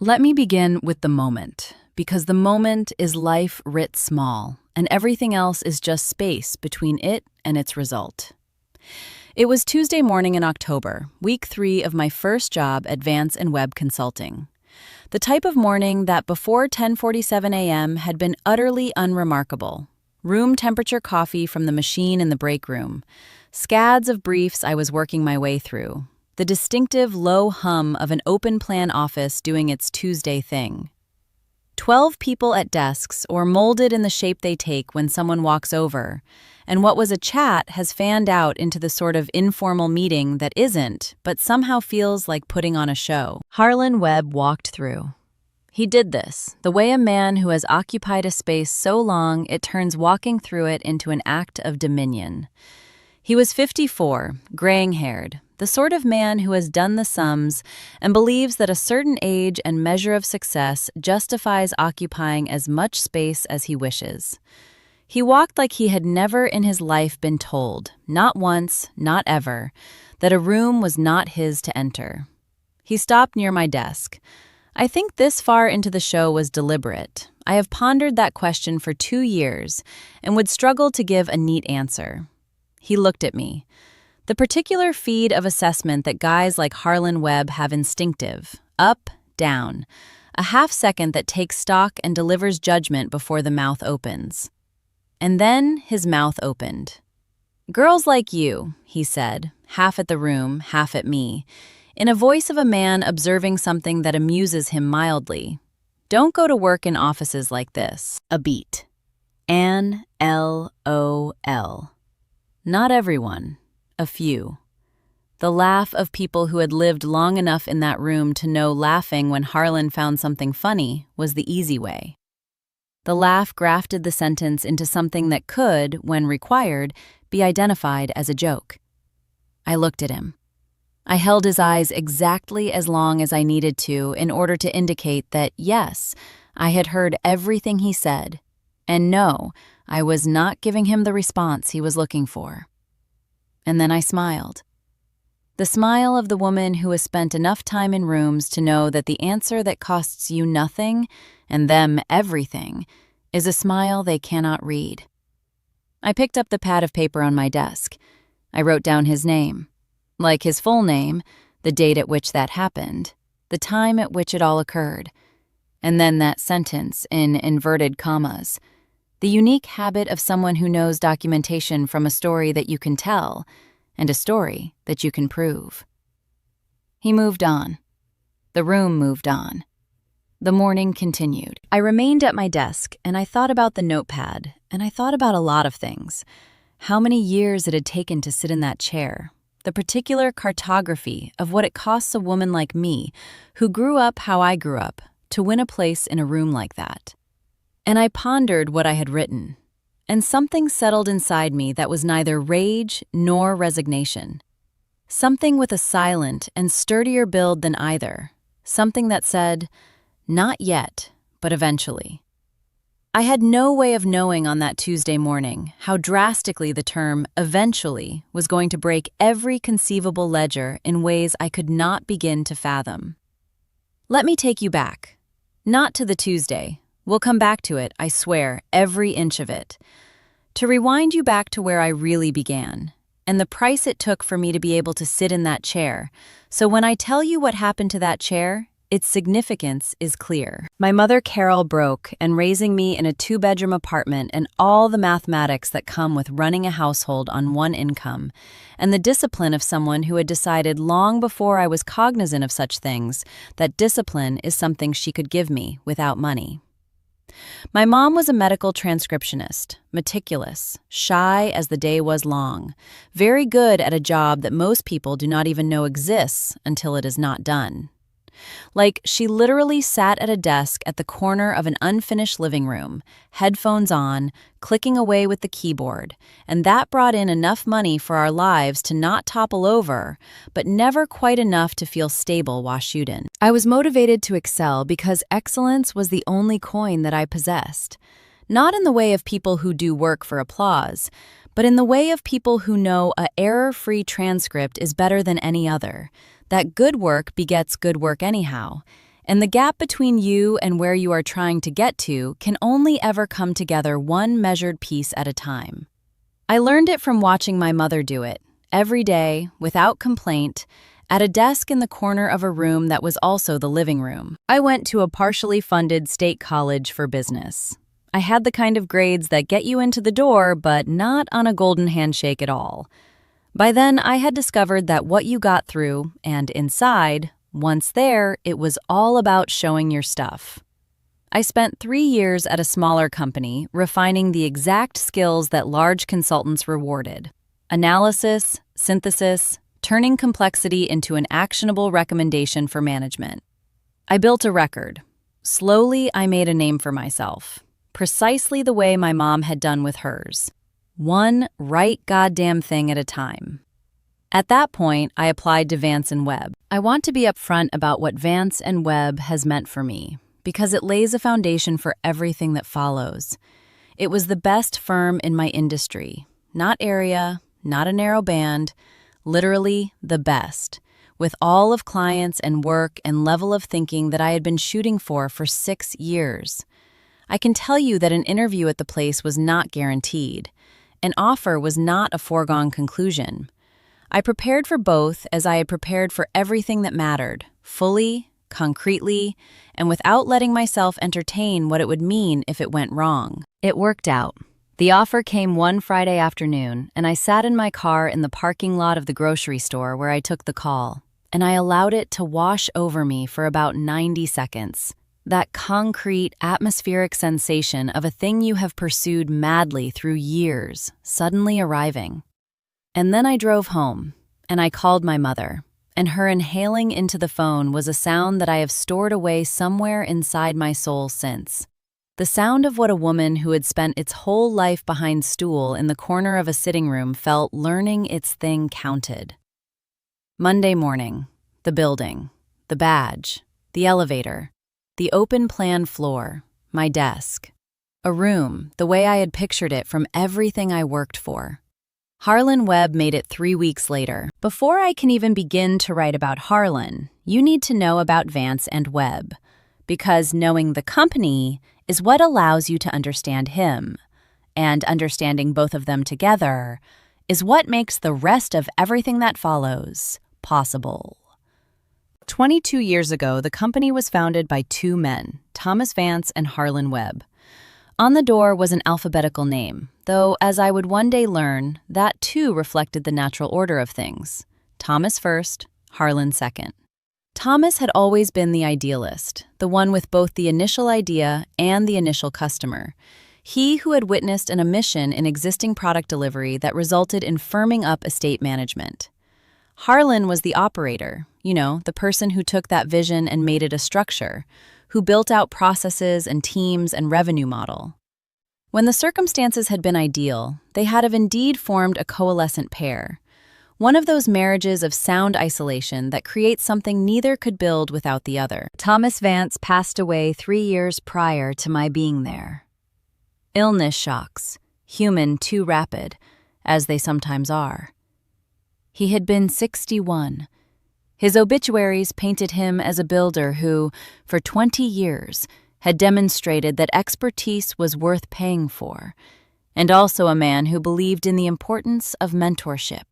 Let me begin with the moment, because the moment is life writ small, and everything else is just space between it and its result. It was Tuesday morning in October, week 3 of my first job at Vance and Webb Consulting. The type of morning that before 10:47 a.m. had been utterly unremarkable. Room temperature coffee from the machine in the break room, scads of briefs I was working my way through, the distinctive low hum of an open-plan office doing its Tuesday thing. 12 people at desks or molded in the shape they take when someone walks over, and what was a chat has fanned out into the sort of informal meeting that isn't, but somehow feels like putting on a show. Harlan Webb walked through. He did this, the way a man who has occupied a space so long it turns walking through it into an act of dominion. He was 54, graying-haired, the sort of man who has done the sums and believes that a certain age and measure of success justifies occupying as much space as he wishes. He walked like he had never in his life been told, not once, not ever, that a room was not his to enter. He stopped near my desk. I think this far into the show was deliberate. I have pondered that question for 2 years and would struggle to give a neat answer. He looked at me. The particular feed of assessment that guys like Harlan Webb have instinctive, up, down, a half second that takes stock and delivers judgment before the mouth opens. And then his mouth opened. "Girls like you," he said, half at the room, half at me, in a voice of a man observing something that amuses him mildly. "Don't go to work in offices like this." A beat. N-L-O-L. Not everyone. A few. The laugh of people who had lived long enough in that room to know laughing when Harlan found something funny was the easy way. The laugh grafted the sentence into something that could, when required, be identified as a joke. I looked at him. I held his eyes exactly as long as I needed to in order to indicate that, yes, I had heard everything he said, and no, I was not giving him the response he was looking for. And then I smiled. The smile of the woman who has spent enough time in rooms to know that the answer that costs you nothing, and them everything, is a smile they cannot read. I picked up the pad of paper on my desk. I wrote down his name. Like his full name, the date at which that happened, the time at which it all occurred, and then that sentence in inverted commas. The unique habit of someone who knows documentation from a story that you can tell, and a story that you can prove. He moved on. The room moved on. The morning continued. I remained at my desk, and I thought about the notepad, and I thought about a lot of things. How many years it had taken to sit in that chair. The particular cartography of what it costs a woman like me, who grew up how I grew up, to win a place in a room like that. And I pondered what I had written, and something settled inside me that was neither rage nor resignation. Something with a silent and sturdier build than either. Something that said, not yet, but eventually. I had no way of knowing on that Tuesday morning how drastically the term eventually was going to break every conceivable ledger in ways I could not begin to fathom. Let me take you back. Not to the Tuesday. We'll come back to it, I swear, every inch of it. To rewind you back to where I really began, and the price it took for me to be able to sit in that chair. So when I tell you what happened to that chair, its significance is clear. My mother Carol broke and raising me in a 2-bedroom apartment and all the mathematics that come with running a household on one income, and the discipline of someone who had decided long before I was cognizant of such things that discipline is something she could give me without money. My mom was a medical transcriptionist, meticulous, shy as the day was long, very good at a job that most people do not even know exists until it is not done. Like, she literally sat at a desk at the corner of an unfinished living room, headphones on, clicking away with the keyboard, and that brought in enough money for our lives to not topple over, but never quite enough to feel stable while shooting. I was motivated to excel because excellence was the only coin that I possessed. Not in the way of people who do work for applause, but in the way of people who know a error-free transcript is better than any other, that good work begets good work anyhow, And the gap between you and where you are trying to get to can only ever come together one measured piece at a time. I learned it from watching my mother do it, every day, without complaint, at a desk in the corner of a room that was also the living room. I went to a partially funded state college for business. I had the kind of grades that get you into the door, but not on a golden handshake at all. By then, I had discovered that what you got through, and inside, once there, it was all about showing your stuff. I spent 3 years at a smaller company, refining the exact skills that large consultants rewarded: analysis, synthesis, turning complexity into an actionable recommendation for management. I built a record. Slowly, I made a name for myself, precisely the way my mom had done with hers. One right goddamn thing at a time. At that point, I applied to Vance & Webb. I want to be upfront about what Vance & Webb has meant for me, because it lays a foundation for everything that follows. It was the best firm in my industry, not area, not a narrow band, literally the best, with all of clients and work and level of thinking that I had been shooting for 6 years. I can tell you that an interview at the place was not guaranteed. An offer was not a foregone conclusion. I prepared for both as I had prepared for everything that mattered, fully, concretely, and without letting myself entertain what it would mean if it went wrong. It worked out. The offer came one Friday afternoon, and I sat in my car in the parking lot of the grocery store where I took the call, and I allowed it to wash over me for about 90 seconds. That concrete, atmospheric sensation of a thing you have pursued madly through years, suddenly arriving. And then I drove home, and I called my mother, and her inhaling into the phone was a sound that I have stored away somewhere inside my soul since. The sound of what a woman who had spent its whole life behind stool in the corner of a sitting room felt learning its thing counted. Monday morning, the building, the badge, the elevator, the open plan floor, my desk. A room, the way I had pictured it from everything I worked for. Harlan Webb made it 3 weeks later. Before I can even begin to write about Harlan, you need to know about Vance & Webb, because knowing the company is what allows you to understand him, and understanding both of them together is what makes the rest of everything that follows possible. 22 years ago, the company was founded by 2 men, Thomas Vance and Harlan Webb. On the door was an alphabetical name, though, as I would one day learn, that too reflected the natural order of things. Thomas first, Harlan second. Thomas had always been the idealist, the one with both the initial idea and the initial customer. He who had witnessed an omission in existing product delivery that resulted in firming up estate management. Harlan was the operator, the person who took that vision and made it a structure, who built out processes and teams and revenue model. When the circumstances had been ideal, they had indeed formed a coalescent pair, one of those marriages of sound isolation that creates something neither could build without the other. Thomas Vance passed away 3 years prior to my being there. Illness shocks, human too rapid, as they sometimes are. He had been 61. His obituaries painted him as a builder who, for 20 years, had demonstrated that expertise was worth paying for, and also a man who believed in the importance of mentorship.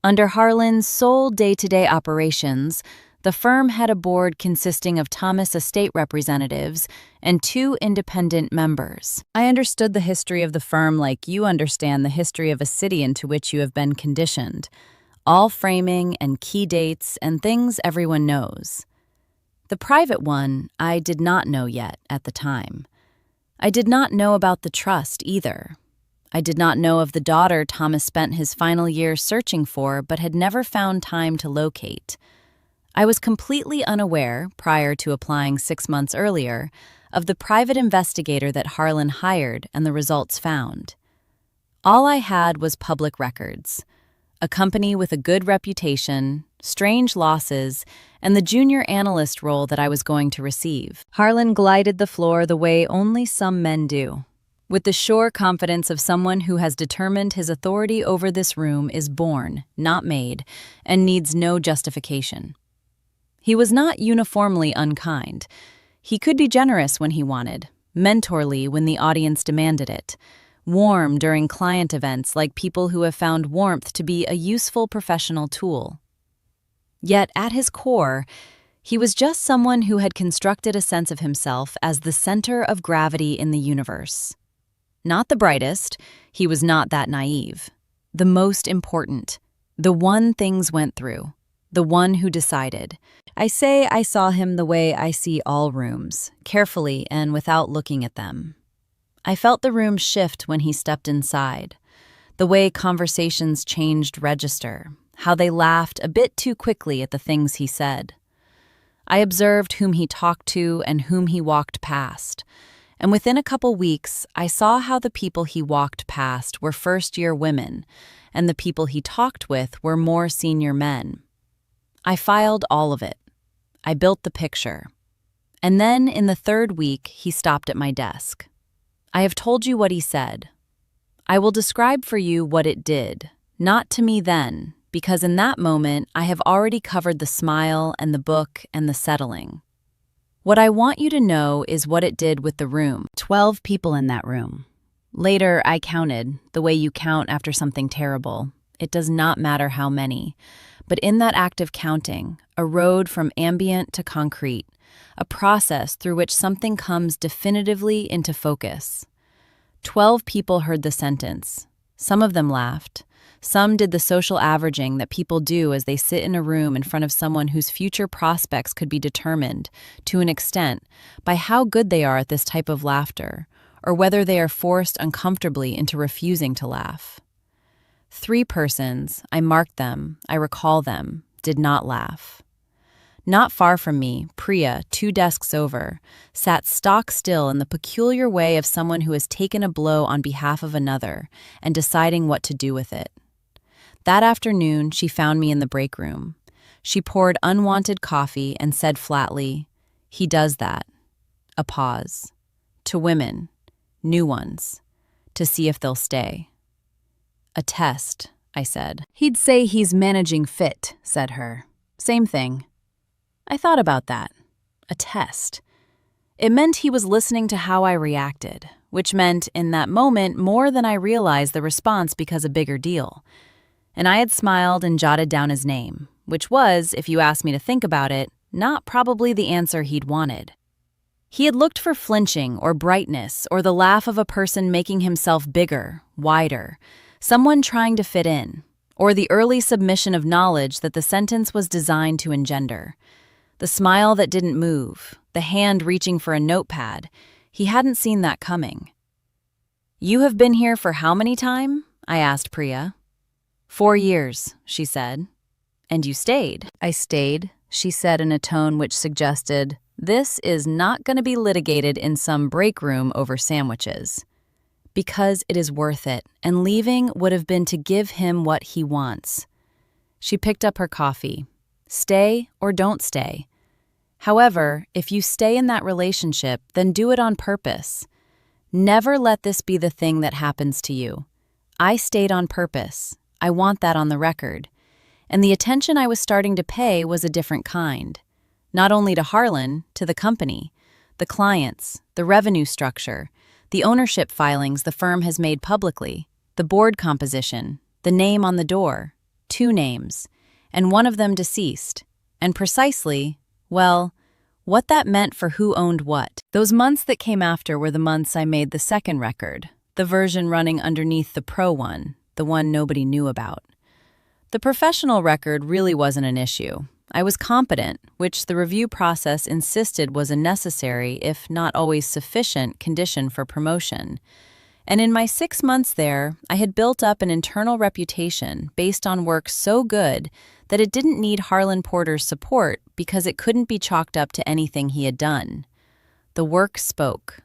Under Harlan's sole day-to-day operations, the firm had a board consisting of Thomas estate representatives and 2 independent members. I understood the history of the firm like you understand the history of a city into which you have been conditioned. All framing and key dates and things everyone knows. The private one I did not know yet at the time. I did not know about the trust either. I did not know of the daughter Thomas spent his final years searching for but had never found time to locate. I was completely unaware, prior to applying 6 months earlier, of the private investigator that Harlan hired and the results found. All I had was public records. A company with a good reputation, strange losses, and the junior analyst role that I was going to receive. Harlan glided the floor the way only some men do, with the sure confidence of someone who has determined his authority over this room is born, not made, and needs no justification. He was not uniformly unkind. He could be generous when he wanted, mentorly when the audience demanded it, warm during client events like people who have found warmth to be a useful professional tool. Yet, at his core, he was just someone who had constructed a sense of himself as the center of gravity in the universe. Not the brightest, he was not that naive. The most important, the one things went through, the one who decided. I say I saw him the way I see all rooms, carefully and without looking at them. I felt the room shift when he stepped inside, the way conversations changed register, how they laughed a bit too quickly at the things he said. I observed whom he talked to and whom he walked past, and within a couple weeks, I saw how the people he walked past were first-year women, and the people he talked with were more senior men. I filed all of it. I built the picture. And then, in the third week, he stopped at my desk. I have told you what he said. I will describe for you what it did, not to me then, because in that moment, I have already covered the smile and the book and the settling. What I want you to know is what it did with the room. 12 people in that room. Later, I counted, the way you count after something terrible. It does not matter how many. But in that act of counting, a road from ambient to concrete, a process through which something comes definitively into focus. 12 people heard the sentence. Some of them laughed. Some did the social averaging that people do as they sit in a room in front of someone whose future prospects could be determined, to an extent, by how good they are at this type of laughter, or whether they are forced uncomfortably into refusing to laugh. 3 persons, I marked them, I recall them, did not laugh. Not far from me, Priya, 2 desks over, sat stock still in the peculiar way of someone who has taken a blow on behalf of another and deciding what to do with it. That afternoon, she found me in the break room. She poured unwanted coffee and said flatly, "He does that." A pause. To women, new ones, to see if they'll stay. "A test," I said. "He'd say he's managing fit," said her. "Same thing." I thought about that. A test. It meant he was listening to how I reacted, which meant, in that moment, more than I realized the response because a bigger deal. And I had smiled and jotted down his name, which was, if you asked me to think about it, not probably the answer he'd wanted. He had looked for flinching or brightness or the laugh of a person making himself bigger, wider, someone trying to fit in, or the early submission of knowledge that the sentence was designed to engender. The smile that didn't move, the hand reaching for a notepad, he hadn't seen that coming. "You have been here for how many time?" I asked Priya. 4 years, she said. "And you stayed." I stayed, she said in a tone which suggested, this is not going to be litigated in some break room over sandwiches. "Because it is worth it, and leaving would have been to give him what he wants." She picked up her coffee. Stay or don't stay. However, if you stay in that relationship, then do it on purpose. Never let this be the thing that happens to you. I stayed on purpose. I want that on the record. And the attention I was starting to pay was a different kind. Not only to Harlan, to the company, the clients, the revenue structure, the ownership filings the firm has made publicly, the board composition, the name on the door, 2 names, and one of them deceased, and precisely, well, what that meant for who owned what. Those months that came after were the months I made the second record, the version running underneath the pro one, the one nobody knew about. The professional record really wasn't an issue. I was competent, which the review process insisted was a necessary, if not always sufficient, condition for promotion. And in my 6 months there, I had built up an internal reputation based on work so good that it didn't need Harlan Porter's support because it couldn't be chalked up to anything he had done. The work spoke.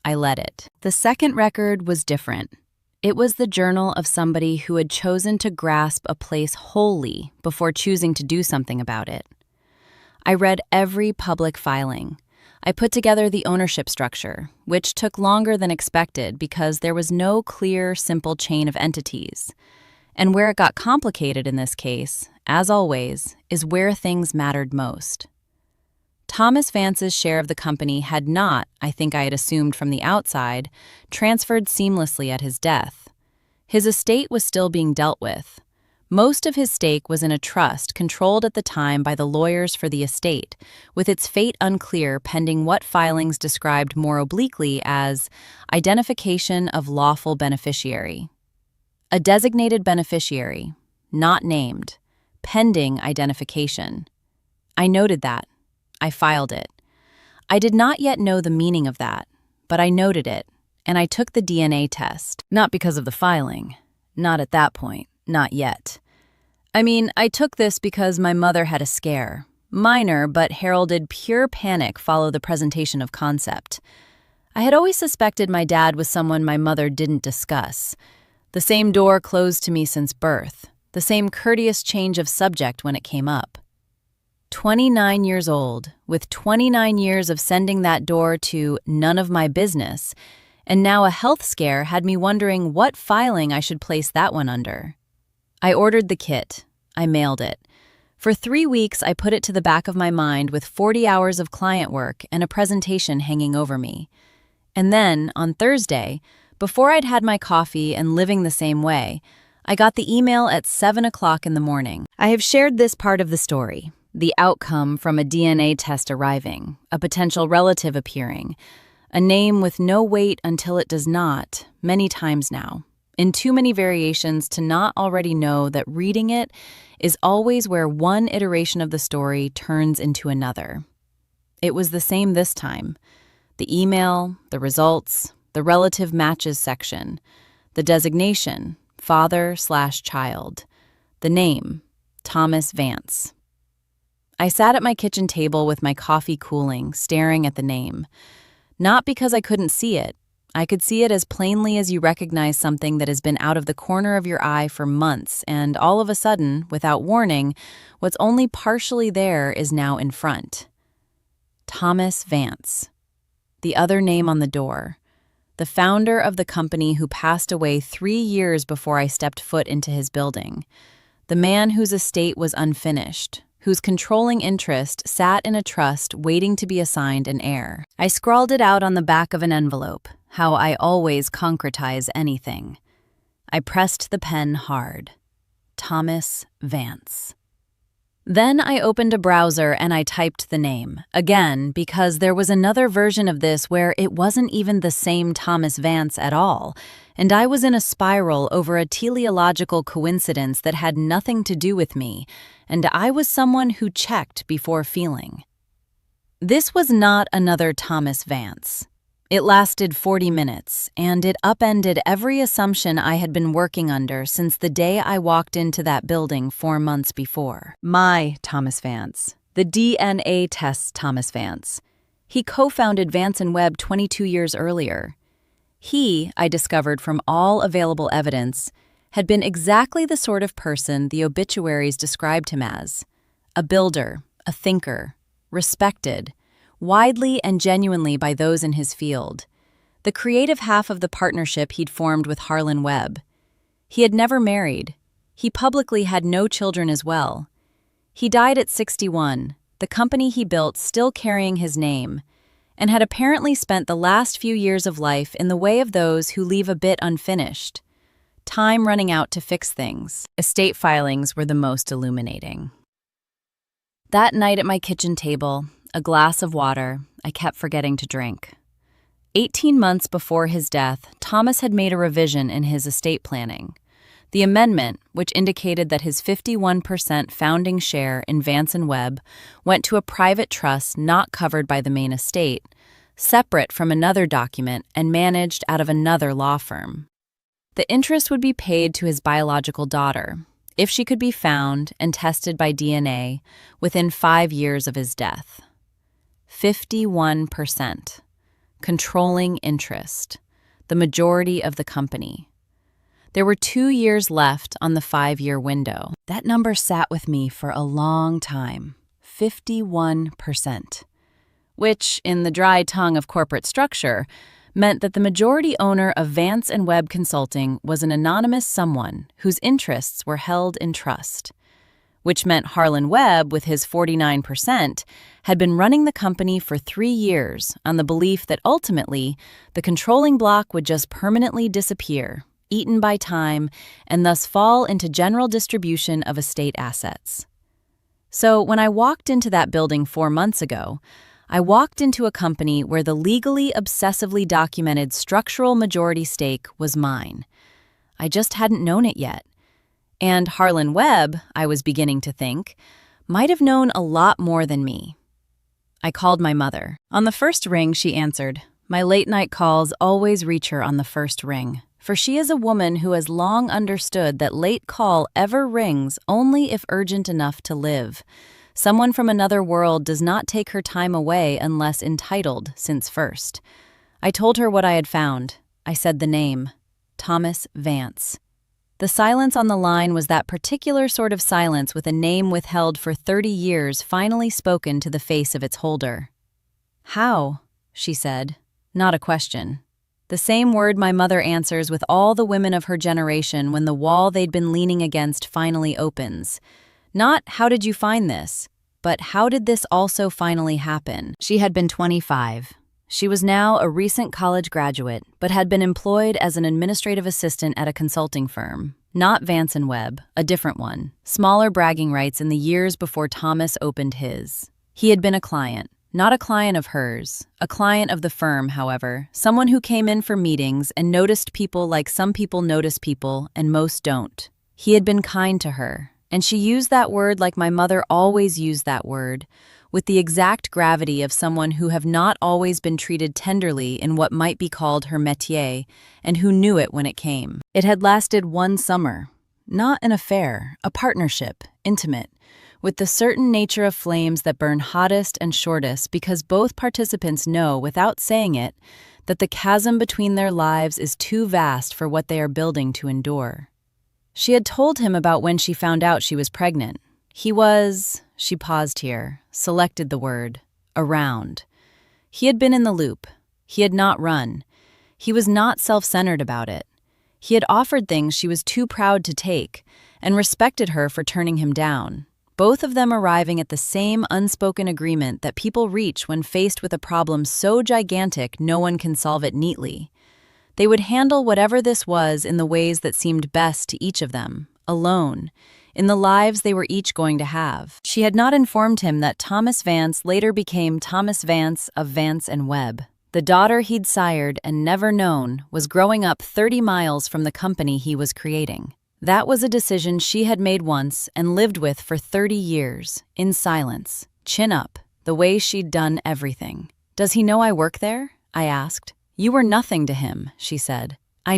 I let it. The second record was different. It was the journal of somebody who had chosen to grasp a place wholly before choosing to do something about it. I read every public filing. I put together the ownership structure, which took longer than expected because there was no clear, simple chain of entities. And where it got complicated in this case, as always, is where things mattered most. Thomas Vance's share of the company had not, I think I had assumed from the outside, transferred seamlessly at his death. His estate was still being dealt with. Most of his stake was in a trust controlled at the time by the lawyers for the estate, with its fate unclear pending what filings described more obliquely as identification of lawful beneficiary. A designated beneficiary, not named, pending identification. I noted that. I filed it. I did not yet know the meaning of that, but I noted it, and I took the DNA test, not because of the filing. Not at that point. Not yet. I mean, I took this because my mother had a scare. Minor, but heralded pure panic follow the presentation of concept. I had always suspected my dad was someone my mother didn't discuss. The same door closed to me since birth. The same courteous change of subject when it came up. 29 years old, with 29 years of sending that door to none of my business, and now a health scare had me wondering what filing I should place that one under. I ordered the kit. I mailed it. For 3 weeks, I put it to the back of my mind with 40 hours of client work and a presentation hanging over me. And then, on Thursday, before I'd had my coffee and living the same way, I got the email at 7 o'clock in the morning. I have shared this part of the story, the outcome from a DNA test arriving, a potential relative appearing, a name with no weight until it does not, many times now. In too many variations to not already know that reading it is always where one iteration of the story turns into another. It was the same this time. The email, the results, the relative matches section, the designation, father/child, the name, Thomas Vance. I sat at my kitchen table with my coffee cooling, staring at the name. Not because I couldn't see it. I could see it as plainly as you recognize something that has been out of the corner of your eye for months, and all of a sudden, without warning, what's only partially there is now in front. Thomas Vance. The other name on the door. The founder of the company who passed away 3 years before I stepped foot into his building. The man whose estate was unfinished, whose controlling interest sat in a trust waiting to be assigned an heir. I scrawled it out on the back of an envelope, how I always concretize anything. I pressed the pen hard. Thomas Vance. Then I opened a browser and I typed the name, again because there was another version of this where it wasn't even the same Thomas Vance at all, and I was in a spiral over a teleological coincidence that had nothing to do with me, and I was someone who checked before feeling. This was not another Thomas Vance. It lasted 40 minutes, and it upended every assumption I had been working under since the day I walked into that building 4 months before. My Thomas Vance. The DNA test's Thomas Vance. He co-founded Vance & Webb 22 years earlier. He, I discovered from all available evidence, had been exactly the sort of person the obituaries described him as. A builder, a thinker, respected, widely and genuinely by those in his field. The creative half of the partnership he'd formed with Harlan Webb. He had never married. He publicly had no children as well. He died at 61, the company he built still carrying his name, and had apparently spent the last few years of life in the way of those who leave a bit unfinished. Time running out to fix things. Estate filings were the most illuminating. That night at my kitchen table, a glass of water I kept forgetting to drink. 18 months before his death, Thomas had made a revision in his estate planning. The amendment, which indicated that his 51% founding share in Vance & Webb went to a private trust not covered by the main estate, separate from another document and managed out of another law firm. The interest would be paid to his biological daughter, if she could be found and tested by DNA within 5 years of his death. 51%. Controlling interest. The majority of the company. There were 2 years left on the 5-year window. That number sat with me for a long time. 51%. Which, in the dry tongue of corporate structure, meant that the majority owner of Vance & Webb Consulting was an anonymous someone whose interests were held in trust. which meant Harlan Webb, with his 49%, had been running the company for 3 years on the belief that ultimately the controlling block would just permanently disappear, eaten by time, and thus fall into general distribution of estate assets. So when I walked into that building 4 months ago, I walked into a company where the legally obsessively documented structural majority stake was mine. I just hadn't known it yet. And Harlan Webb, I was beginning to think, might have known a lot more than me. I called my mother. On the first ring, she answered. My late-night calls always reach her on the first ring, for she is a woman who has long understood that late call ever rings only if urgent enough to live. Someone from another world does not take her time away unless entitled since first. I told her what I had found. I said the name, Thomas Vance. The silence on the line was that particular sort of silence with a name withheld for 30 years finally spoken to the face of its holder. How? She said. Not a question. The same word my mother answers with all the women of her generation when the wall they'd been leaning against finally opens. Not, how did you find this? But how did this also finally happen? She had been 25. She was now a recent college graduate, but had been employed as an administrative assistant at a consulting firm. Not Vance & Webb, a different one. Smaller bragging rights in the years before Thomas opened his. He had been a client. Not a client of hers, a client of the firm, however, someone who came in for meetings and noticed people like some people notice people and most don't. He had been kind to her. And she used that word like my mother always used that word, with the exact gravity of someone who have not always been treated tenderly in what might be called her métier, and who knew it when it came. It had lasted 1 summer. Not an affair, a partnership, intimate, with the certain nature of flames that burn hottest and shortest because both participants know, without saying it, that the chasm between their lives is too vast for what they are building to endure. She had told him about when she found out she was pregnant. He was, she paused here, selected the word, around. He had been in the loop. He had not run. He was not self-centered about it. He had offered things she was too proud to take, and respected her for turning him down, both of them arriving at the same unspoken agreement that people reach when faced with a problem so gigantic no one can solve it neatly. They would handle whatever this was in the ways that seemed best to each of them, alone, in the lives they were each going to have. She had not informed him that Thomas Vance later became Thomas Vance of Vance & Webb. The daughter he'd sired and never known was growing up 30 miles from the company he was creating. That was a decision she had made once and lived with for 30 years, in silence, chin up, the way she'd done everything. Does he know I work there? I asked. You were nothing to him, she said. I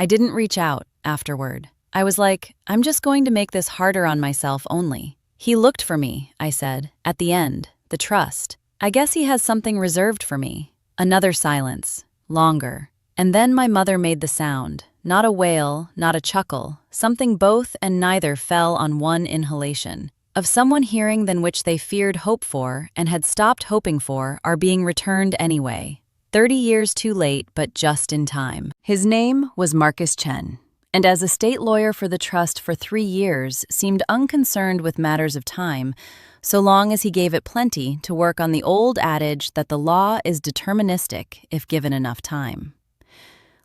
didn't reach out, afterward. I was like, I'm just going to make this harder on myself only. He looked for me, I said, at the end, the trust. I guess he has something reserved for me. Another silence, longer. And then my mother made the sound, not a wail, not a chuckle, something both and neither fell on one inhalation. Of someone hearing than which they feared hope for and had stopped hoping for are being returned anyway. 30 years too late, but just in time. His name was Marcus Chen, and as a state lawyer for the trust for 3 years, seemed unconcerned with matters of time, so long as he gave it plenty to work on the old adage that the law is deterministic if given enough time.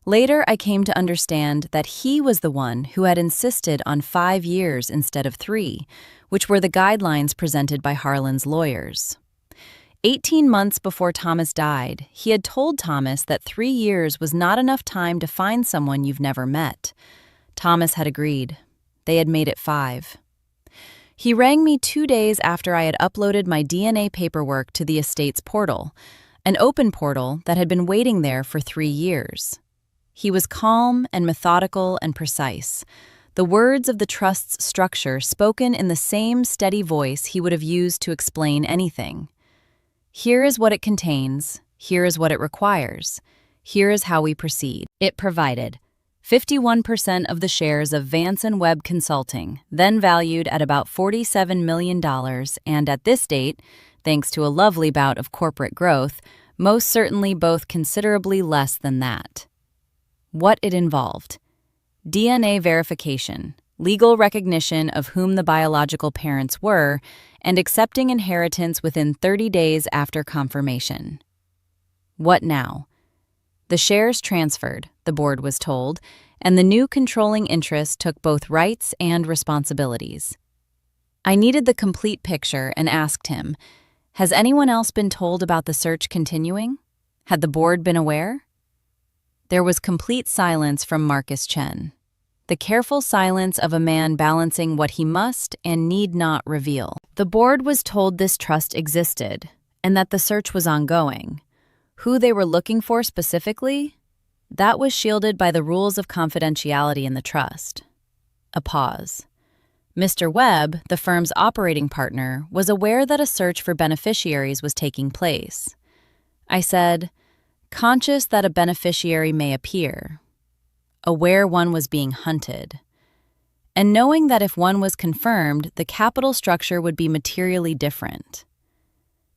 Later, I came to understand that he was the one who had insisted on 5 years instead of 3, which were the guidelines presented by Harlan's lawyers. 18 months before Thomas died, he had told Thomas that 3 years was not enough time to find someone you've never met. Thomas had agreed. They had made it 5. He rang me 2 days after I had uploaded my DNA paperwork to the estate's portal, an open portal that had been waiting there for 3 years. He was calm and methodical and precise, the words of the trust's structure spoken in the same steady voice he would have used to explain anything. Here is what it contains, here is what it requires, here is how we proceed. It provided 51% of the shares of Vance & Webb Consulting, then valued at about $47 million, and at this date, thanks to a lovely bout of corporate growth, most certainly both considerably less than that. What it involved: DNA verification, legal recognition of whom the biological parents were, and accepting inheritance within 30 days after confirmation. What now? The shares transferred, the board was told, and the new controlling interest took both rights and responsibilities. I needed the complete picture and asked him, has anyone else been told about the search continuing? Had the board been aware? There was complete silence from Marcus Chen. The careful silence of a man balancing what he must and need not reveal. The board was told this trust existed, and that the search was ongoing. Who they were looking for specifically? That was shielded by the rules of confidentiality in the trust. A pause. Mr. Webb, the firm's operating partner, was aware that a search for beneficiaries was taking place. I said, conscious that a beneficiary may appear, aware one was being hunted, and knowing that if one was confirmed, the capital structure would be materially different.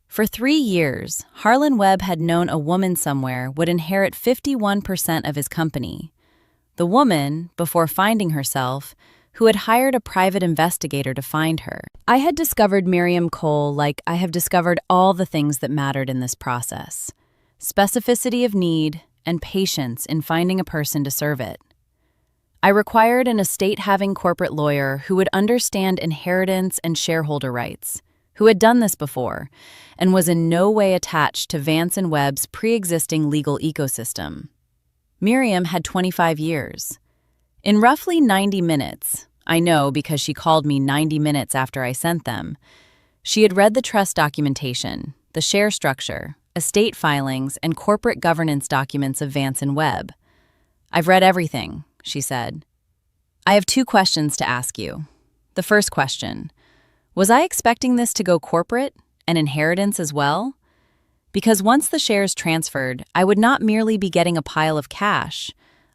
For 3 years, Harlan Webb had known a woman somewhere would inherit 51% of his company. The woman, before finding herself, who had hired a private investigator to find her. I had discovered Miriam Cole like I have discovered all the things that mattered in this process. Specificity of need and patience in finding a person to serve it. I required an estate-having corporate lawyer who would understand inheritance and shareholder rights, who had done this before, and was in no way attached to Vance and Webb's pre-existing legal ecosystem. Miriam had 25 years. In roughly 90 minutes, I know because she called me 90 minutes after I sent them, she had read the trust documentation, the share structure, estate filings, and corporate governance documents of Vance and Webb. I've read everything, she said. I have 2 questions to ask you. The first question, was I expecting this to go corporate and inheritance as well? Because once the shares transferred, I would not merely be getting a pile of cash.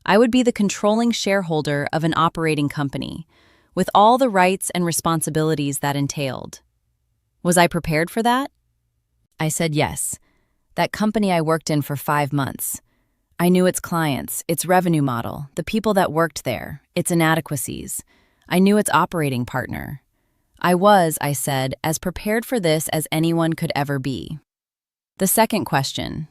I would be the controlling shareholder of an operating company, with all the rights and responsibilities that entailed. Was I prepared for that? I said yes. That company I worked in for 5 months. I knew its clients, its revenue model, the people that worked there, its inadequacies. I knew its operating partner. I was, I said, as prepared for this as anyone could ever be. The second question.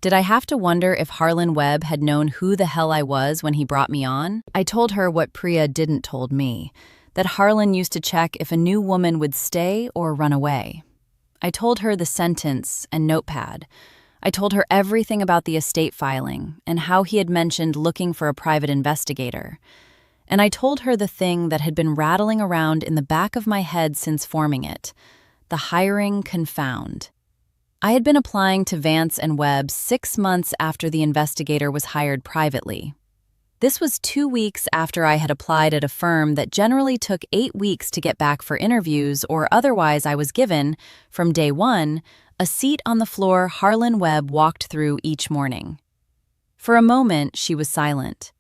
Did I have to wonder if Harlan Webb had known who the hell I was when he brought me on? I told her what Priya didn't told me, that Harlan used to check if a new woman would stay or run away. I told her the sentence and notepad. I told her everything about the estate filing and how he had mentioned looking for a private investigator. And I told her the thing that had been rattling around in the back of my head since forming it, the hiring confound. I had been applying to Vance and Webb 6 months after the investigator was hired privately. This was 2 weeks after I had applied at a firm that generally took 8 weeks to get back for interviews, or otherwise I was given, from day one, a seat on the floor Harlan Webb walked through each morning. For a moment, she was silent.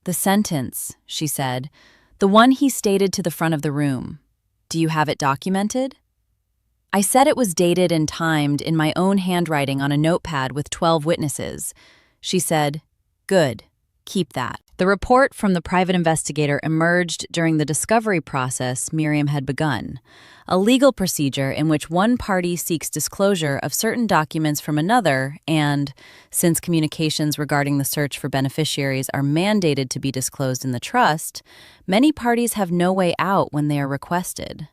The sentence, she said, the one he stated to the front of the room. Do you have it documented? I said it was dated and timed in my own handwriting on a notepad with 12 witnesses. She said, good, keep that. The report from the private investigator emerged during the discovery process Miriam had begun, a legal procedure in which one party seeks disclosure of certain documents from another and, since communications regarding the search for beneficiaries are mandated to be disclosed in the trust, many parties have no way out when they are requested.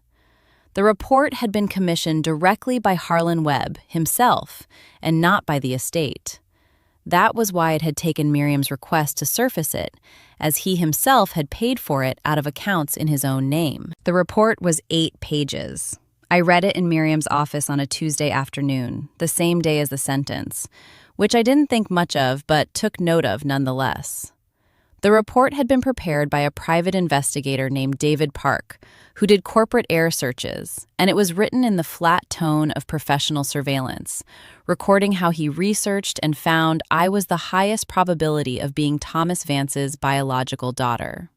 The report had been commissioned directly by Harlan Webb himself and not by the estate. That was why it had taken Miriam's request to surface it, as he himself had paid for it out of accounts in his own name. The report was 8 pages. I read it in Miriam's office on a Tuesday afternoon, the same day as the sentence, which I didn't think much of but took note of nonetheless. The report had been prepared by a private investigator named David Park, who did corporate air searches, and it was written in the flat tone of professional surveillance, recording how he researched and found I was the highest probability of being Thomas Vance's biological daughter.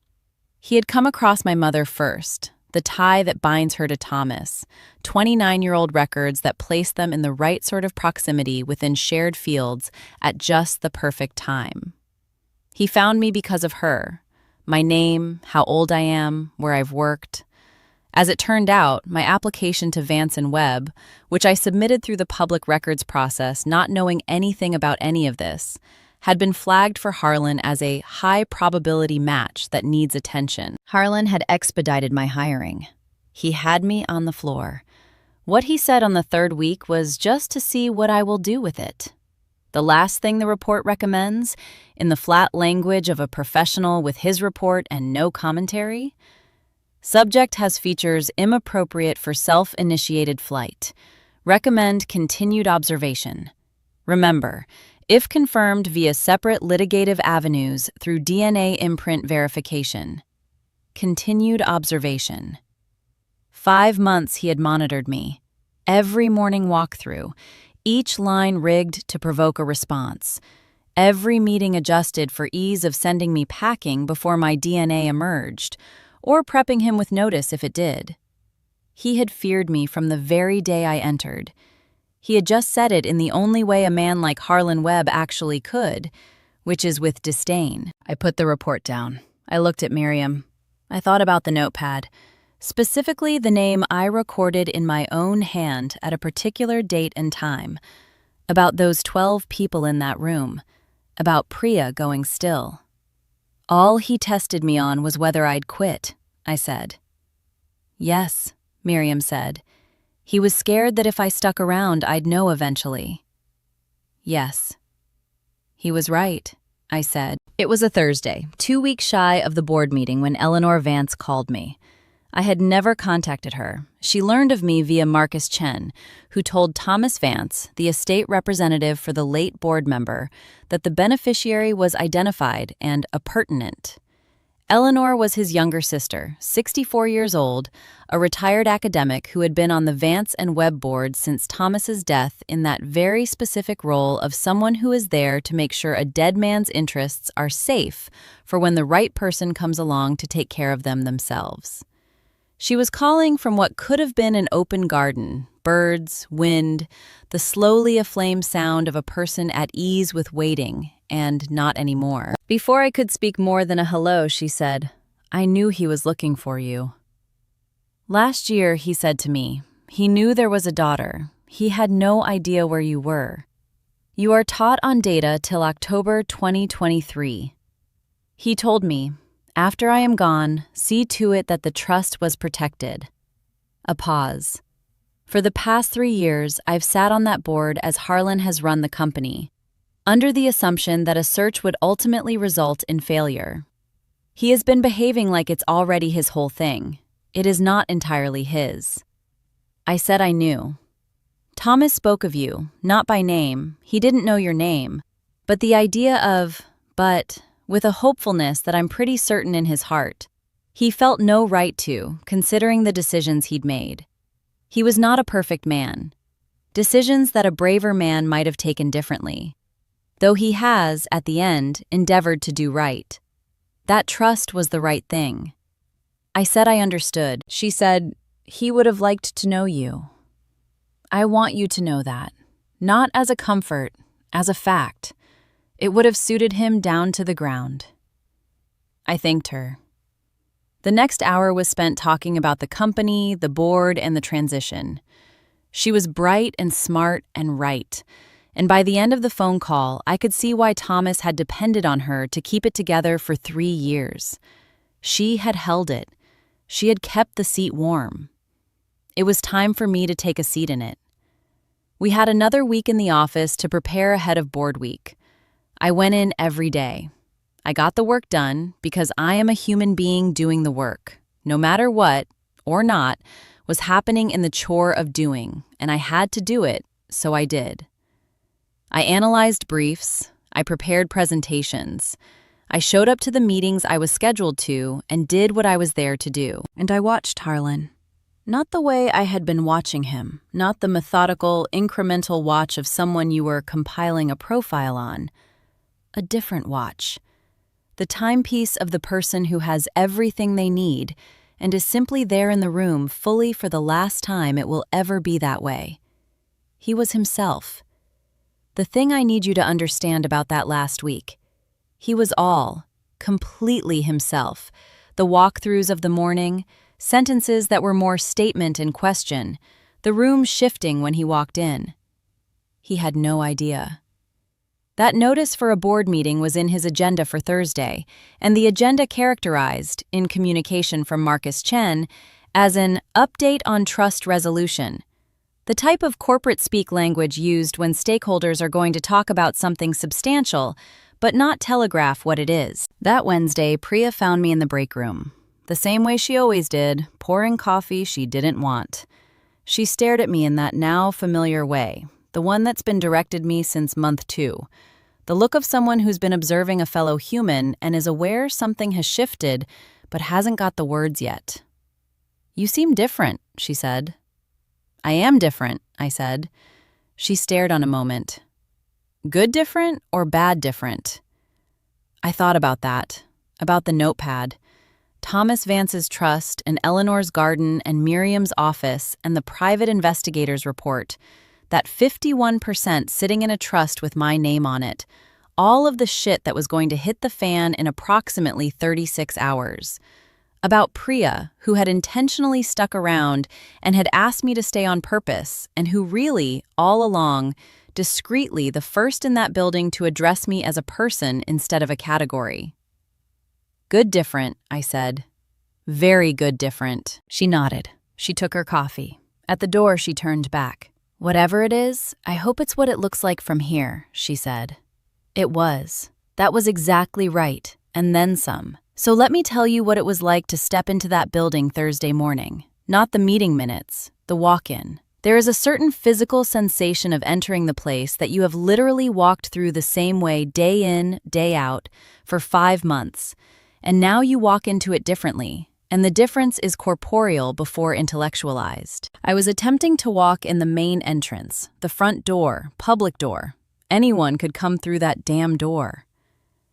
He had come across my mother first, the tie that binds her to Thomas, 29-year-old records that place them in the right sort of proximity within shared fields at just the perfect time. He found me because of her, My name, how old I am, where I've worked. As it turned out, my application to Vance and Webb, which I submitted through the public records process not knowing anything about any of this, had been flagged for Harlan as a high-probability match that needs attention. Harlan had expedited my hiring. He had me on the floor. What he said on the third week was just to see what I will do with it. The last thing the report recommends, in the flat language of a professional with his report and no commentary, subject has features inappropriate for self-initiated flight. Recommend continued observation. Remember, if confirmed via separate litigative avenues through DNA imprint verification. Continued observation. 5 months he had monitored me. Every morning walkthrough, each line rigged to provoke a response. Every meeting adjusted for ease of sending me packing before my DNA emerged, or prepping him with notice if it did. He had feared me from the very day I entered. He had just said it in the only way a man like Harlan Webb actually could, which is with disdain. I put the report down. I looked at Miriam. I thought about the notepad, specifically the name I recorded in my own hand at a particular date and time, about those 12 people in that room, about Priya going still. All he tested me on was whether I'd quit, I said. Yes, Miriam said. He was scared that if I stuck around, I'd know eventually. Yes. He was right, I said. It was a Thursday, 2 weeks shy of the board meeting when Eleanor Vance called me. I had never contacted her. She learned of me via Marcus Chen, who told Thomas Vance, the estate representative for the late board member, that the beneficiary was identified and appurtenant. Eleanor was his younger sister, 64 years old, a retired academic who had been on the Vance and Webb board since Thomas's death in that very specific role of someone who is there to make sure a dead man's interests are safe for when the right person comes along to take care of them themselves. She was calling from what could have been an open garden, birds, wind, the slowly aflame sound of a person at ease with waiting, and not anymore. Before I could speak more than a hello, she said, "I knew he was looking for you." Last year, he said to me, he knew there was a daughter. He had no idea where you were. You are taught on data till October 2023. He told me, after I am gone, see to it that the trust was protected. A pause. For the past 3 years, I've sat on that board as Harlan has run the company, under the assumption that a search would ultimately result in failure. He has been behaving like it's already his whole thing. It is not entirely his. I said I knew. Thomas spoke of you, not by name. He didn't know your name. But the idea of, with a hopefulness that I'm pretty certain in his heart. He felt no right to, considering the decisions he'd made. He was not a perfect man. Decisions that a braver man might have taken differently. Though he has, at the end, endeavored to do right. That trust was the right thing. I said I understood. She said, he would have liked to know you. I want you to know that. Not as a comfort, as a fact. It would have suited him down to the ground. I thanked her. The next hour was spent talking about the company, the board, and the transition. She was bright and smart and right, and by the end of the phone call, I could see why Thomas had depended on her to keep it together for 3 years. She had held it. She had kept the seat warm. It was time for me to take a seat in it. We had another week in the office to prepare ahead of board week. I went in every day. I got the work done because I am a human being doing the work, no matter what, or not, was happening in the chore of doing, and I had to do it, so I did. I analyzed briefs, I prepared presentations, I showed up to the meetings I was scheduled to and did what I was there to do. And I watched Harlan. Not the way I had been watching him, not the methodical, incremental watch of someone you were compiling a profile on. A different watch. The timepiece of the person who has everything they need and is simply there in the room fully for the last time it will ever be that way. He was himself. The thing I need you to understand about that last week. He was all. completely himself. The walkthroughs of the morning, sentences that were more statement and question, the room shifting when he walked in. He had no idea. That notice for a board meeting was in his agenda for Thursday, and the agenda characterized, in communication from Marcus Chen, as an update on trust resolution, the type of corporate speak language used when stakeholders are going to talk about something substantial, but not telegraph what it is. That Wednesday, Priya found me in the break room, the same way she always did, pouring coffee she didn't want. She stared at me in that now familiar way, the one that's been directed me since month 2. The look of someone who's been observing a fellow human and is aware something has shifted, but hasn't got the words yet. "You seem different," she said. "I am different," I said. She stared on a moment. "Good different or bad different?" I thought about that, about the notepad. Thomas Vance's trust and Eleanor's garden and Miriam's office and the private investigator's report. That 51% sitting in a trust with my name on it. All of the shit that was going to hit the fan in approximately 36 hours. About Priya, who had intentionally stuck around and had asked me to stay on purpose, and who really, all along, discreetly the first in that building to address me as a person instead of a category. "Good different," I said. "Very good different." She nodded. She took her coffee. At the door, she turned back. "Whatever it is, I hope it's what it looks like from here," she said. It was. That was exactly right, and then some. So let me tell you what it was like to step into that building Thursday morning. Not the meeting minutes, the walk-in. There is a certain physical sensation of entering the place that you have literally walked through the same way day in, day out, for 5 months. And now you walk into it differently. And the difference is corporeal before intellectualized. I was attempting to walk in the main entrance, the front door, public door. Anyone could come through that damn door.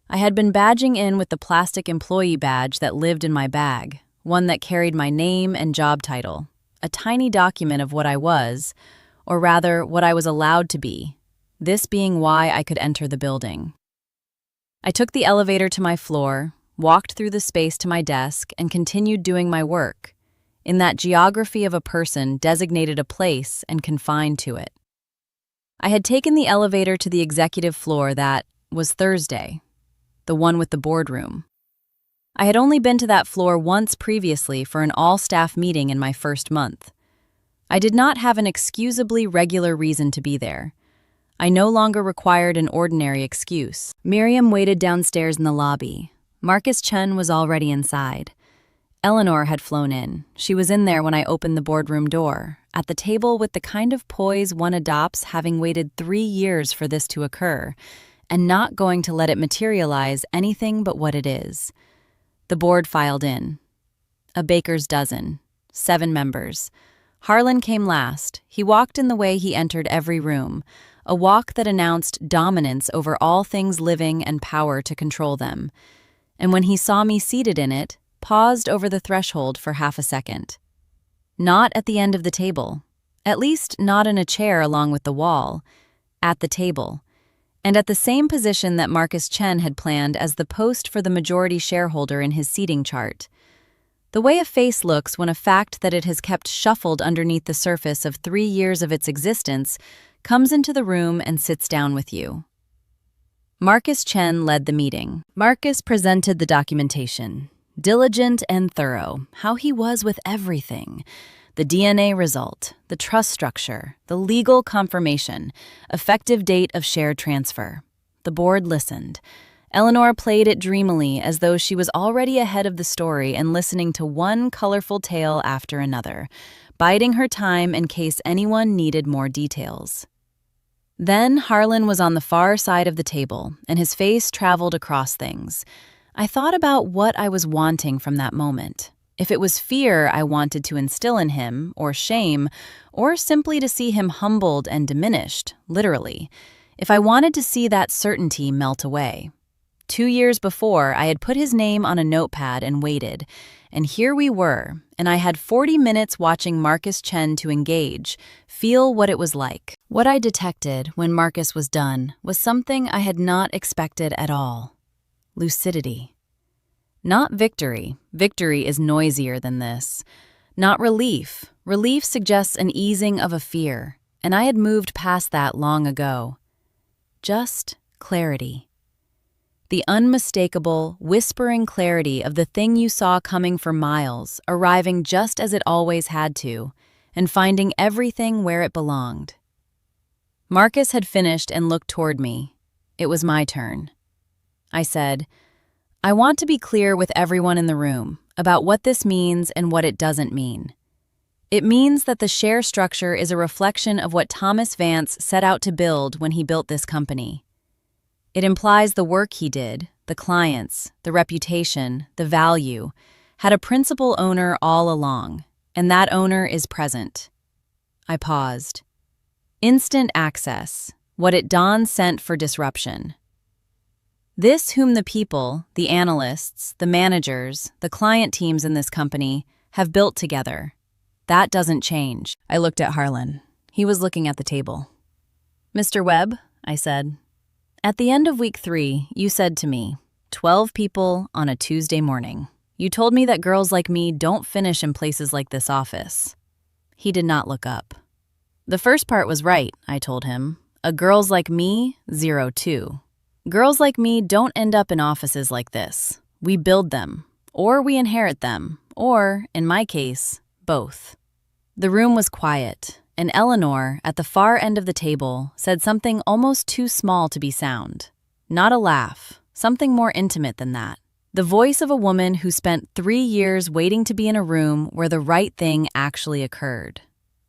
I had been badging in with the plastic employee badge that lived in my bag, one that carried my name and job title, a tiny document of what I was, or rather, what I was allowed to be, this being why I could enter the building. I took the elevator to my floor, walked through the space to my desk, and continued doing my work. In that geography of a person designated a place and confined to it. I had taken the elevator to the executive floor that was Thursday, the one with the boardroom. I had only been to that floor once previously for an all-staff meeting in my first month. I did not have an excusably regular reason to be there. I no longer required an ordinary excuse. Miriam waited downstairs in the lobby. Marcus Chen was already inside. Eleanor had flown in. She was in there when I opened the boardroom door, at the table with the kind of poise one adopts having waited 3 years for this to occur, and not going to let it materialize anything but what it is. The board filed in. A baker's dozen. 7 members. Harlan came last. He walked in the way he entered every room, a walk that announced dominance over all things living and power to control them. And when he saw me seated in it, paused over the threshold for half a second. Not at the end of the table, at least not in a chair along with the wall, at the table, and at the same position that Marcus Chen had planned as the post for the majority shareholder in his seating chart. The way a face looks when a fact that it has kept shuffled underneath the surface of 3 years of its existence comes into the room and sits down with you. Marcus Chen led the meeting. Marcus presented the documentation. Diligent and thorough, how he was with everything. The DNA result, the trust structure, the legal confirmation, effective date of share transfer. The board listened. Eleanor played it dreamily as though she was already ahead of the story and listening to one colorful tale after another, biding her time in case anyone needed more details. Then Harlan was on the far side of the table, and his face traveled across things. I thought about what I was wanting from that moment. If it was fear I wanted to instill in him, or shame, or simply to see him humbled and diminished, literally. If I wanted to see that certainty melt away. 2 years before, I had put his name on a notepad and waited. And here we were, and I had 40 minutes watching Marcus Chen to engage, feel what it was like. What I detected when Marcus was done was something I had not expected at all. Lucidity. Not victory. Victory is noisier than this. Not relief. Relief suggests an easing of a fear, and I had moved past that long ago. Just clarity. The unmistakable, whispering clarity of the thing you saw coming for miles, arriving just as it always had to, and finding everything where it belonged. Marcus had finished and looked toward me. It was my turn. I said, I want to be clear with everyone in the room about what this means and what it doesn't mean. It means that the share structure is a reflection of what Thomas Vance set out to build when he built this company. It implies the work he did, the clients, the reputation, the value, had a principal owner all along, and that owner is present. I paused. Instant access, what at dawn sent for disruption. This whom the people, the analysts, the managers, the client teams in this company have built together. That doesn't change. I looked at Harlan. He was looking at the table. Mr. Webb, I said, at the end of week 3, you said to me, 12 people on a Tuesday morning. You told me that girls like me don't finish in places like this office. He did not look up. The first part was right, I told him. A girls like me, 02. Girls like me don't end up in offices like this. We build them, or we inherit them, or, in my case, both. The room was quiet, and Eleanor, at the far end of the table, said something almost too small to be sound. Not a laugh, something more intimate than that. The voice of a woman who spent 3 years waiting to be in a room where the right thing actually occurred.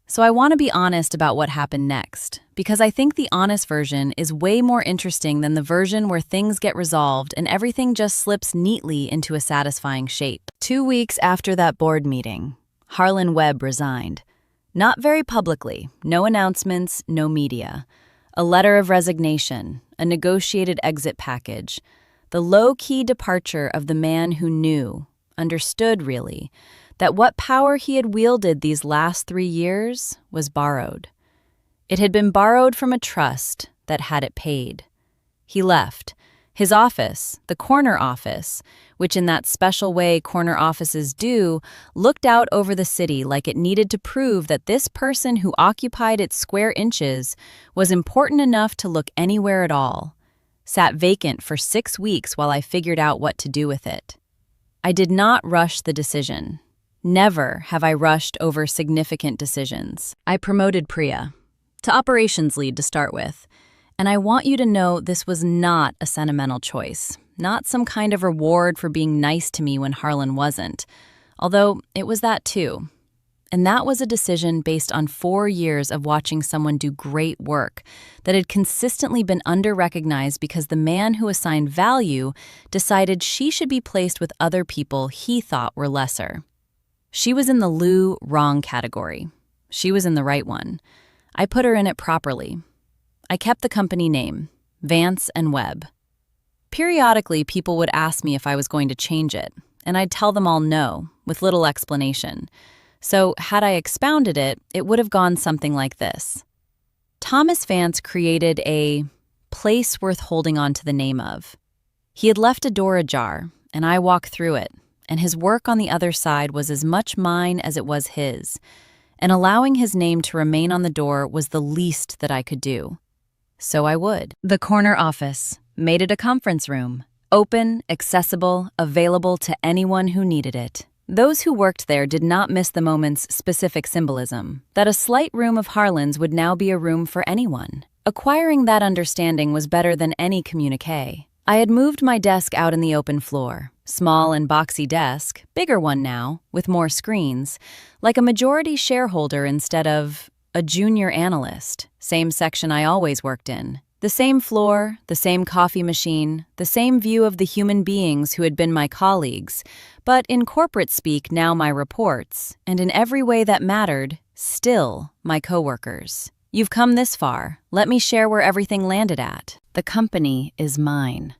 So I want to be honest about what happened next, because I think the honest version is way more interesting than the version where things get resolved and everything just slips neatly into a satisfying shape. 2 weeks after that board meeting, Harlan Webb resigned. Not very publicly, no announcements, no media. A letter of resignation, a negotiated exit package, the low-key departure of the man who knew, understood really, that what power he had wielded these last 3 years was borrowed. It had been borrowed from a trust that had it paid. He left. His office, the corner office, which in that special way corner offices do, looked out over the city like it needed to prove that this person who occupied its square inches was important enough to look anywhere at all, sat vacant for 6 weeks while I figured out what to do with it. I did not rush the decision. Never have I rushed over significant decisions. I promoted Priya to operations lead to start with, and I want you to know this was not a sentimental choice, not some kind of reward for being nice to me when Harlan wasn't, although it was that too. And that was a decision based on 4 years of watching someone do great work that had consistently been under-recognized because the man who assigned value decided she should be placed with other people he thought were lesser. She was in the Lou wrong category. She was in the right one. I put her in it properly. I kept the company name, Vance and Webb. Periodically, people would ask me if I was going to change it, and I'd tell them all no, with little explanation. So, had I expounded it, it would have gone something like this. Thomas Vance created a place worth holding on to the name of. He had left a door ajar, and I walked through it, and his work on the other side was as much mine as it was his, and allowing his name to remain on the door was the least that I could do. So I would. The corner office, made it a conference room, open, accessible, available to anyone who needed it. Those who worked there did not miss the moment's specific symbolism, that a slight room of Harlan's would now be a room for anyone. Acquiring that understanding was better than any communique. I had moved my desk out in the open floor, small and boxy desk, bigger one now, with more screens, like a majority shareholder instead of a junior analyst, same section I always worked in. The same floor, the same coffee machine, the same view of the human beings who had been my colleagues, but in corporate speak now my reports, and in every way that mattered, still my coworkers. You've come this far. Let me share where everything landed at. The company is mine.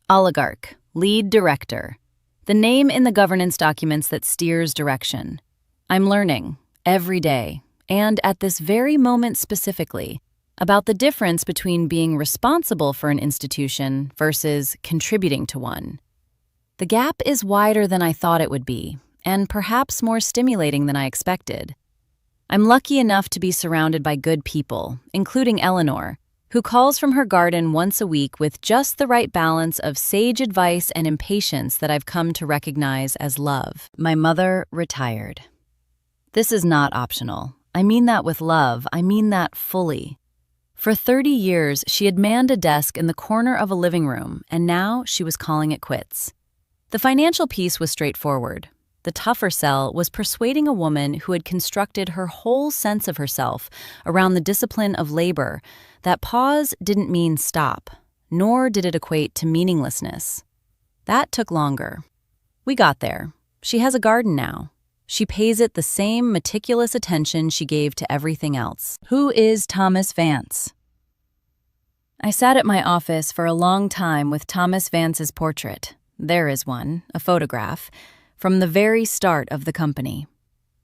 Oligarch, lead director. The name in the governance documents that steers direction. I'm learning, every day, and at this very moment specifically, about the difference between being responsible for an institution versus contributing to one. The gap is wider than I thought it would be, and perhaps more stimulating than I expected. I'm lucky enough to be surrounded by good people, including Eleanor, who calls from her garden once a week with just the right balance of sage advice and impatience that I've come to recognize as love. My mother retired. This is not optional. I mean that with love. I mean that fully. For 30 years, she had manned a desk in the corner of a living room, and now she was calling it quits. The financial piece was straightforward. The tougher sell was persuading a woman who had constructed her whole sense of herself around the discipline of labor that pause didn't mean stop, nor did it equate to meaninglessness. That took longer. We got there. She has a garden now. She pays it the same meticulous attention she gave to everything else. Who is Thomas Vance? I sat at my office for a long time with Thomas Vance's portrait. There is one, a photograph, from the very start of the company.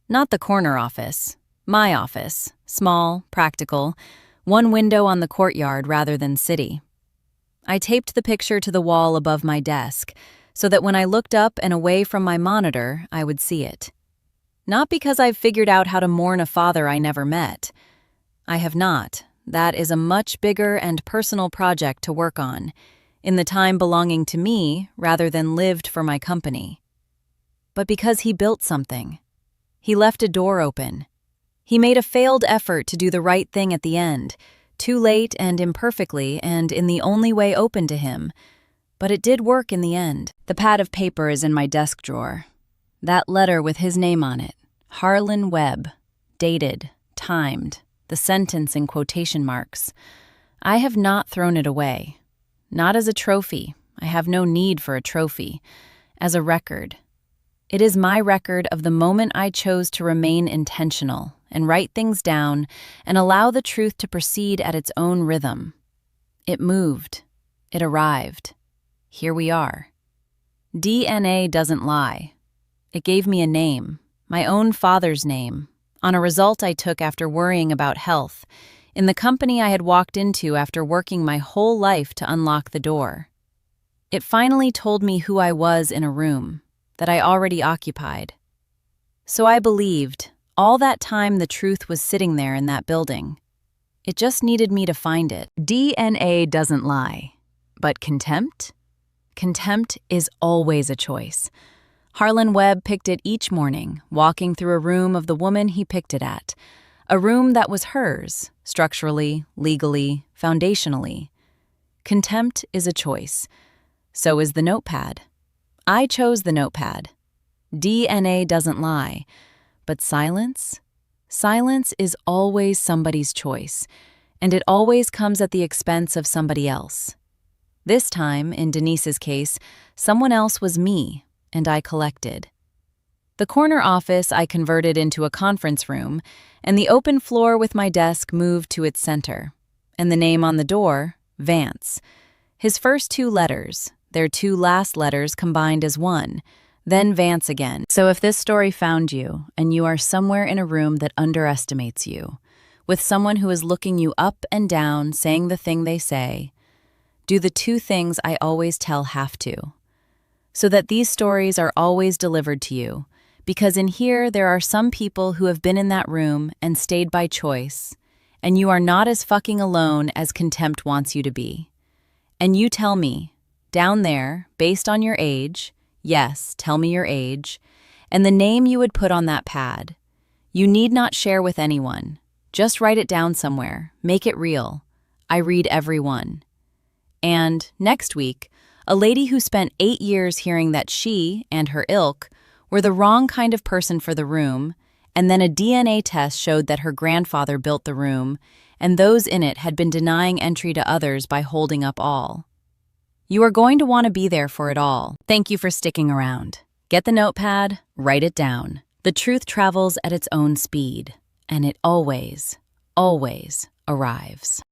Not the corner office, my office, small, practical, one window on the courtyard rather than city. I taped the picture to the wall above my desk so that when I looked up and away from my monitor, I would see it. Not because I've figured out how to mourn a father I never met. I have not. That is a much bigger and personal project to work on, in the time belonging to me rather than lived for my company. But because he built something. He left a door open. He made a failed effort to do the right thing at the end, too late and imperfectly and in the only way open to him. But it did work in the end. The pad of paper is in my desk drawer. That letter with his name on it, Harlan Webb, dated, timed, the sentence in quotation marks. I have not thrown it away. Not as a trophy. I have no need for a trophy. As a record. It is my record of the moment I chose to remain intentional and write things down and allow the truth to proceed at its own rhythm. It moved. It arrived. Here we are. DNA doesn't lie. It gave me a name, my own father's name, on a result I took after worrying about health, in the company I had walked into after working my whole life to unlock the door. It finally told me who I was in a room that I already occupied. So I believed, all that time the truth was sitting there in that building. It just needed me to find it. DNA doesn't lie. But contempt? Contempt is always a choice. Harlan Webb picked it each morning, walking through a room of the woman he picked it at. A room that was hers, structurally, legally, foundationally. Contempt is a choice. So is the notepad. I chose the notepad. DNA doesn't lie. But silence? Silence is always somebody's choice, and it always comes at the expense of somebody else. This time, in Denise's case, someone else was me, and I collected. The corner office I converted into a conference room, and the open floor with my desk moved to its center. And the name on the door, Vance. His first two letters, their two last letters combined as one, then Vance again. So if this story found you, and you are somewhere in a room that underestimates you, with someone who is looking you up and down, saying the thing they say, do the two things I always tell have to. So that these stories are always delivered to you, because in here there are some people who have been in that room and stayed by choice, and you are not as fucking alone as contempt wants you to be. And you tell me, down there, based on your age, yes, tell me your age, and the name you would put on that pad. You need not share with anyone. Just write it down somewhere. Make it real. I read every one. And, next week, a lady who spent 8 years hearing that she and her ilk were the wrong kind of person for the room, and then a DNA test showed that her grandfather built the room, and those in it had been denying entry to others by holding up all. You are going to want to be there for it all. Thank you for sticking around. Get the notepad, write it down. The truth travels at its own speed, and it always, always arrives.